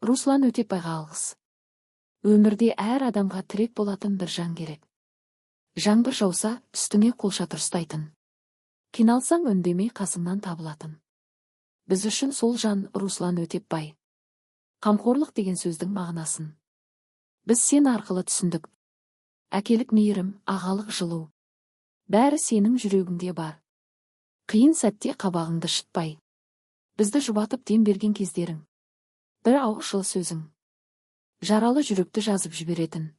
Руслан Өтепбайға алғыс. Өмірде әр адамға тірек болатын бір жан керек. Жаңбыр жауса, үстіңе қолшатыр ұстайтын. Қиналсаң үндемей қасыңнан табылатын. Біз үшін сол жан Руслан Өтепбай. Қамқорлық деген сөздің мағынасын біз сен арқылы түсіндік. Әкелік мейірім, ағалық жылу. Бәрі сенің жүрегіңде бар. Қиын сәтте қабағыңды шытпай. Бізді жұбатып дем берген кездерің. Бір ауыз жылы сөзің. Жаралы жүректі жазып жіберетін.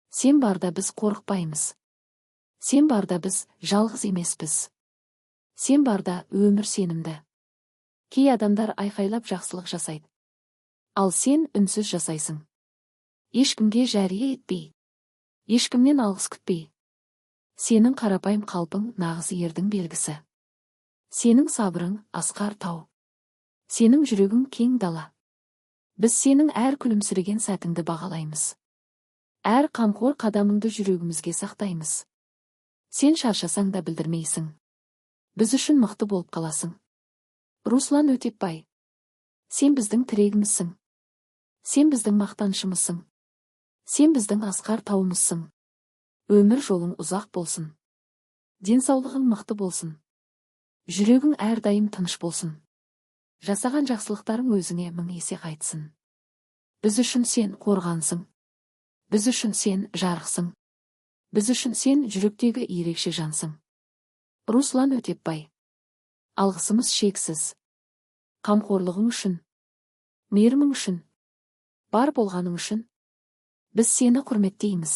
Сен барда біз қорықпаймыз. Сен барда біз жалғыз емеспіз. Сен барда өмір сенімді. Кей адамдар айқайлап жақсылық жасайды. Ал сен үнсіз жасайсың. Ешкімге жария етпей. Ешкімнен алғыс күтпей. Сенің қарапайым қалпың нағыз ердің белгісі. Сенің сабырың асқар тау. Сенің жүрегің кең дала. Біз сенің әр күлімсіреген сәтіңді бағалаймыз. Әр қамқор қадамыңды жүрегімізге сақтаймыз. Сен шаршасаң да білдірмейсің. Біз үшін мықты болып қаласың. Руслан Өтепбай. Сен біздің тірегімізсің. Сен біздің мақтаншымызсың. Сен біздің асқар тауымызсың. Өмір жолың ұзақ болсын. Денсаулығың мықты болсын. Жүрегің әрдайым тыныш болсын. Жасаған жақсылықтарың өзіңе мың есе қайтсын. Біз үшін сен қорғансың. Біз үшін сен жарықсың. Біз үшін сен жүректегі ерекше жансың. Руслан Өтепбай. Алғысымыз шексіз. Қамқорлығың үшін. Мейірімің үшін. Бар болғаның үшін. Біз сені құрметтейміз.